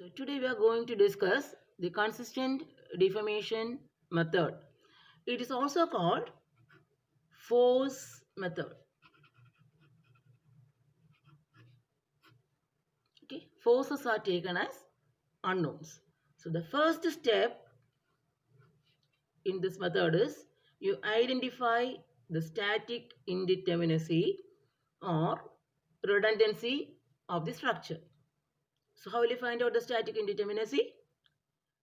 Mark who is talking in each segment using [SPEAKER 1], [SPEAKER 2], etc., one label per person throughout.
[SPEAKER 1] So today we are going to discuss the consistent deformation method. It is also called force method. Okay, forces are taken as unknowns. So the first step in this method is you identify the static indeterminacy or redundancy of the structure. So how will you find out the static indeterminacy?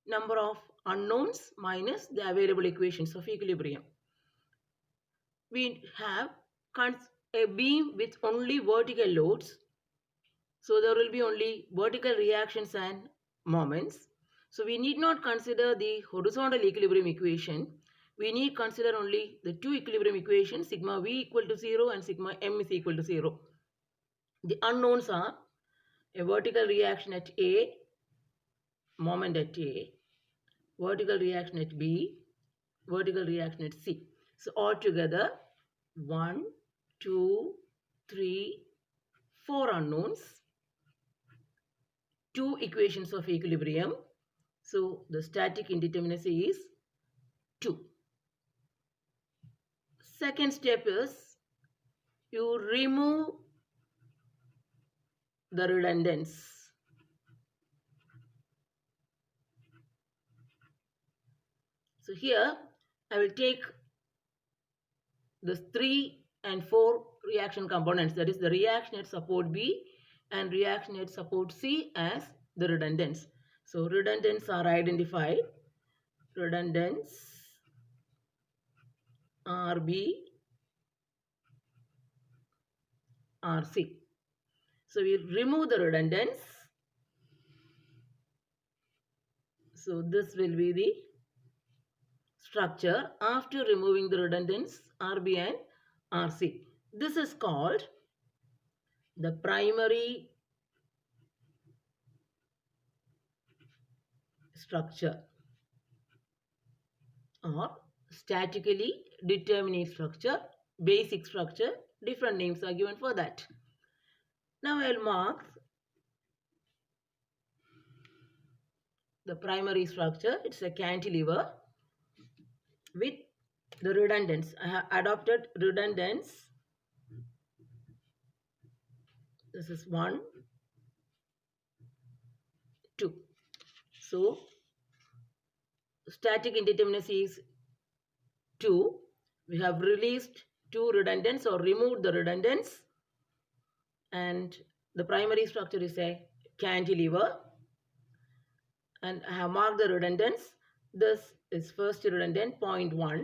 [SPEAKER 1] Number of unknowns minus the available equations of equilibrium. We have a beam with only vertical loads. So there will be only vertical reactions and moments. So we need not consider the horizontal equilibrium equation. We need consider only the two equilibrium equations, sigma v equal to 0 and sigma m is equal to 0. The unknowns are a vertical reaction at A, moment at A, vertical reaction at B, vertical reaction at C. So altogether 1, 2, 3, 4 unknowns, 2 equations of equilibrium. So the static indeterminacy is 2. Second step is you remove the redundance. So here I will take the 3 and 4 reaction components, that is the reaction at support B and reaction at support C as the redundants. So redundants are identified. Redundants RB, RC. So we remove the redundants. So this will be the structure after removing the redundants RB and RC. This is called the primary structure or statically determinate structure, basic structure. Different names are given for that. Now I will mark the primary structure. It's a cantilever with the redundants. I have adopted redundants. This is 1, 2. So static indeterminacy is 2. We have released 2 redundants or removed the redundants, and the primary structure is a cantilever, and I have marked the redundants. This is first redundant 0.1,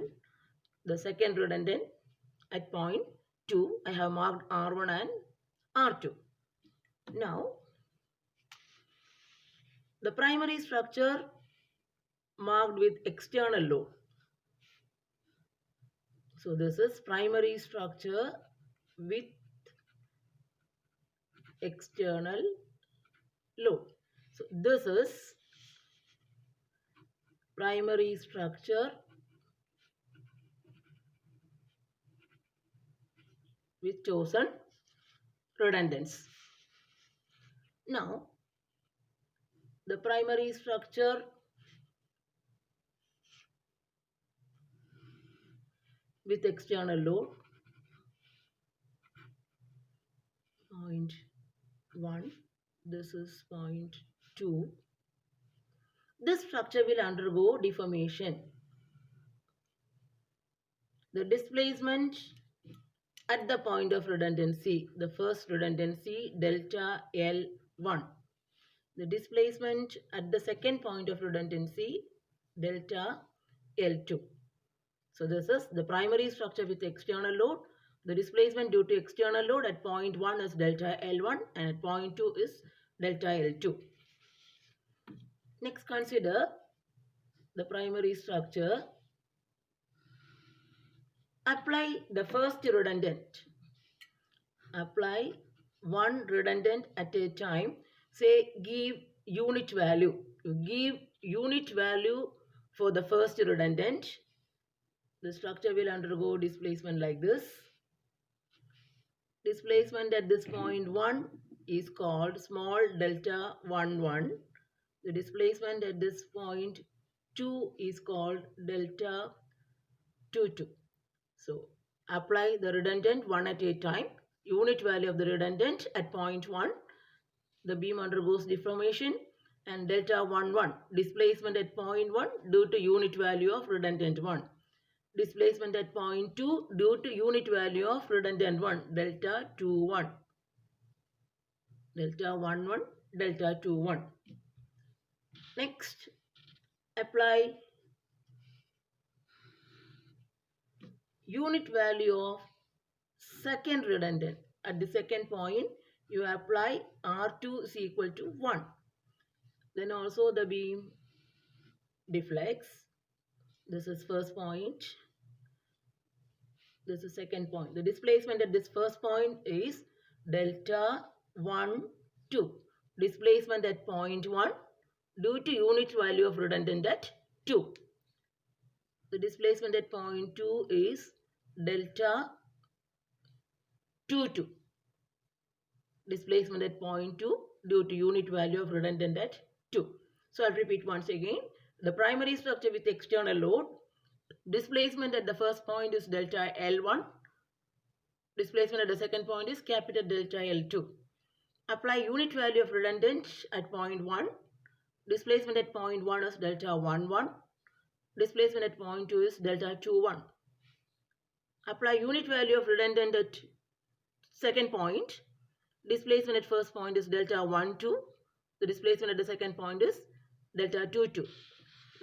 [SPEAKER 1] the second redundant at 0.2. I have marked R1 and R2. Now the primary structure marked with external load. So this is primary structure with external load. So this is primary structure with chosen redundants. Now the primary structure with external load 0.1, this is 0.2. This structure will undergo deformation. The displacement at the point of redundancy, the first redundancy delta L1. The displacement at the second point of redundancy delta L2. So this is the primary structure with external load. The displacement due to external load at point 1 is delta L1 and at point 2 is delta L2. Next, consider the primary structure. Apply the first redundant. Apply one redundant at a time. Say give unit value. You give unit value for the first redundant. The structure will undergo displacement like this. Displacement at this point 1 is called small delta 1, 1. The displacement at this point 2 is called delta 2 2. So apply the redundant one at a time. Unit value of the redundant at point 1. The beam undergoes deformation and delta 1 1. Displacement at point 1 due to unit value of redundant 1. Displacement at point 2 due to unit value of redundant 1. Delta 2 1. Delta 1 1. Delta 2 1. Next, apply unit value of second redundant. At the second point, you apply R2 is equal to 1. Then also the beam deflects. This is first point. This is second point. The displacement at this first point is delta 1 2. Displacement at point 1 due to unit value of redundant at 2. The displacement at point 2 is delta 2 2. Displacement at point 2 due to unit value of redundant at 2. So I'll repeat once again. The primary structure with external load. Displacement at the first point is delta L1. Displacement at the second point is capital delta L2. Apply unit value of redundant at point 1. Displacement at point 1 is delta 1 1. Displacement at point 2 is delta 2 1. Apply unit value of redundant at second point. Displacement at first point is delta 1 2. The displacement at the second point is delta 2 2.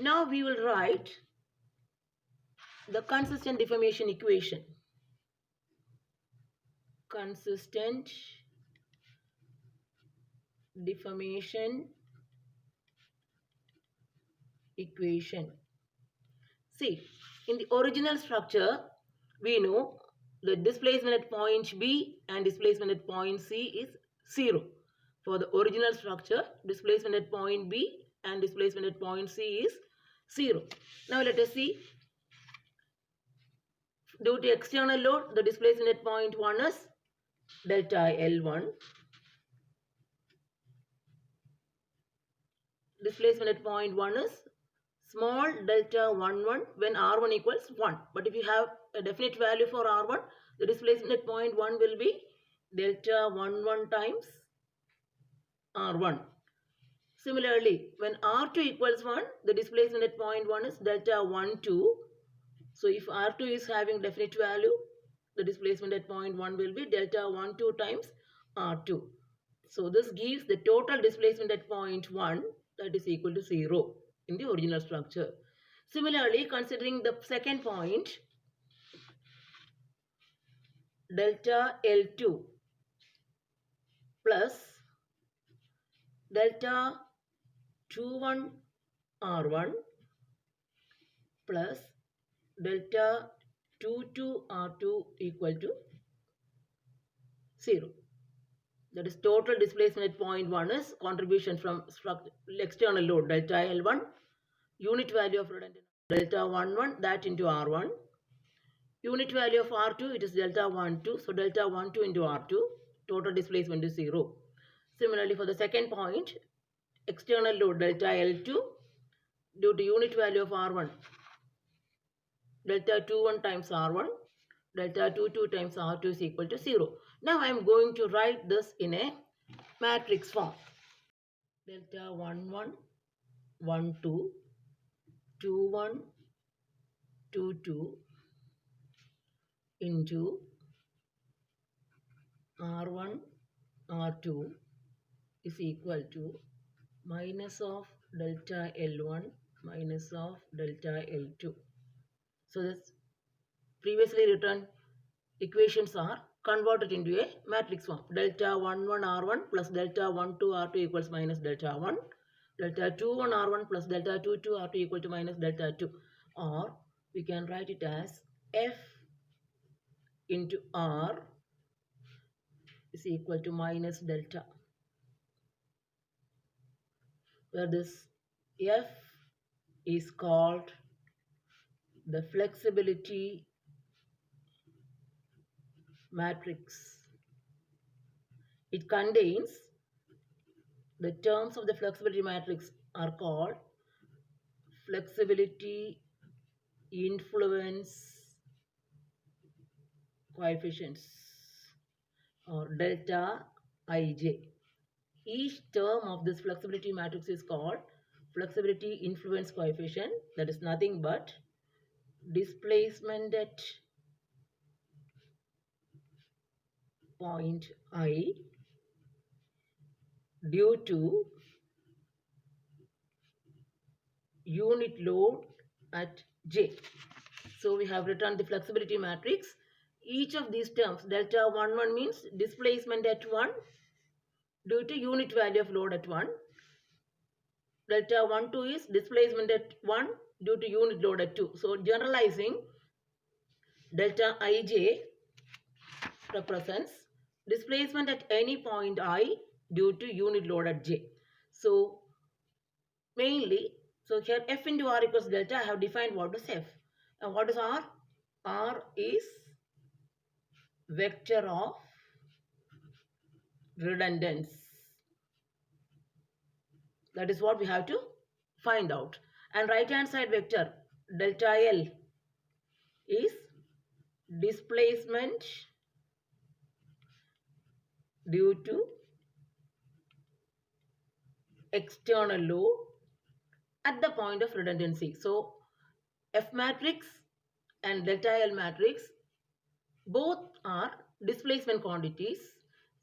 [SPEAKER 1] Now we will write the consistent deformation equation. Consistent deformation equation. See, in the original structure, we know the displacement at point B and displacement at point C is 0. For the original structure, displacement at point B and displacement at point C is 0. Now let us see. Due to external load, the displacement at point 1 is delta L1. Displacement at point 1 is small delta 1 1 when R1 equals 1. But if you have a definite value for R1, the displacement at point 1 will be delta 1 1 times R1. Similarly, when R2 equals 1, the displacement at point 1 is delta 1 2. So if R2 is having definite value, the displacement at point 1 will be delta 1 2 times R2. So this gives the total displacement at point 1 that is equal to 0 in the original structure. Similarly, considering the second point, delta L2 plus delta 2 1 R1 plus delta 2 2 R2 equal to 0. That is total displacement at point 1 is contribution from external load delta L1, unit value of redundant delta 1 1, that into R1. Unit value of R2, it is delta 1 2. So delta 1 2 into R2, total displacement is 0. Similarly, for the second point, external load delta L2 due to unit value of R1, delta 2 1 times R1, delta 2 2 times R2 is equal to 0. Now I am going to write this in a matrix form. Delta 1 1, 1 2, 2 1, 2 2 into R1, R2 is equal to minus of delta L1 minus of delta L2. So this previously written equations are converted into a matrix form. Delta 1 1 R1 plus delta 1 2 R2 equals minus delta 1. Delta 2 1 R1 plus delta 2 2 R2 equal to minus delta 2. Or we can write it as F into R is equal to minus delta, where this F is called the flexibility matrix. It contains the terms of the flexibility matrix are called flexibility influence coefficients or delta ij. Each term of this flexibility matrix is called flexibility influence coefficient, that is nothing but displacement at point I due to unit load at J. So we have written the flexibility matrix. Each of these terms, delta 1 means displacement at 1 due to unit value of load at 1. Delta 1 is displacement at 1 due to unit load at 2. So generalizing, delta ij represents displacement at any point I due to unit load at j. So mainly, so here F into R equals delta. I have defined what is F. And what is R? R is vector of redundance. That is what we have to find out. And right hand side vector delta L is displacement due to external load at the point of redundancy. So F matrix and delta L matrix both are displacement quantities.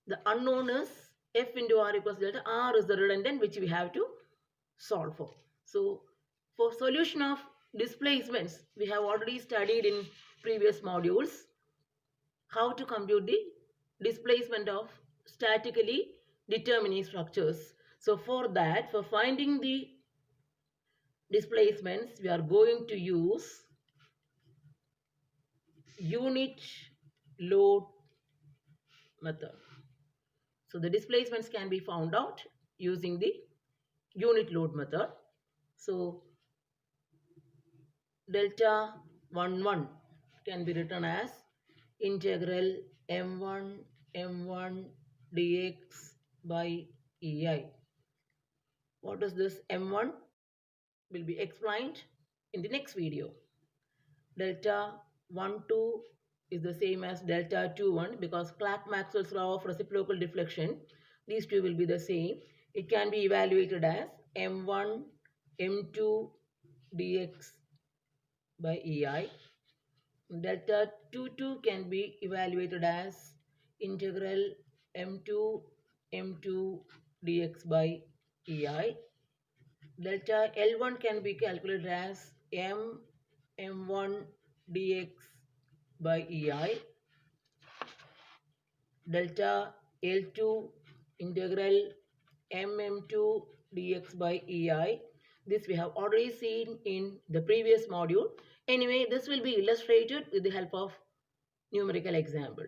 [SPEAKER 1] The unknown is F into R equals delta. R is the redundant which we have to solve for. So for solution of displacements, we have already studied in previous modules how to compute the displacement of statically determining structures. So for that, for finding the displacements, we are going to use unit load method. So the displacements can be found out using the unit load method. So delta 1 can be written as integral m1 dx by ei. What is this m1 will be explained in the next video. Delta 1 2 is the same as delta 2 1 because Clerk-Maxwell's law of reciprocal deflection, these two will be the same. It can be evaluated as m1 m2 dx by ei. Delta 2 can be evaluated as integral m2 dx by ei. Delta L1 can be calculated as m1 dx by ei. Delta L2 integral mm2 dx by ei. This we have already seen in the previous module. Anyway, this will be illustrated with the help of numerical example.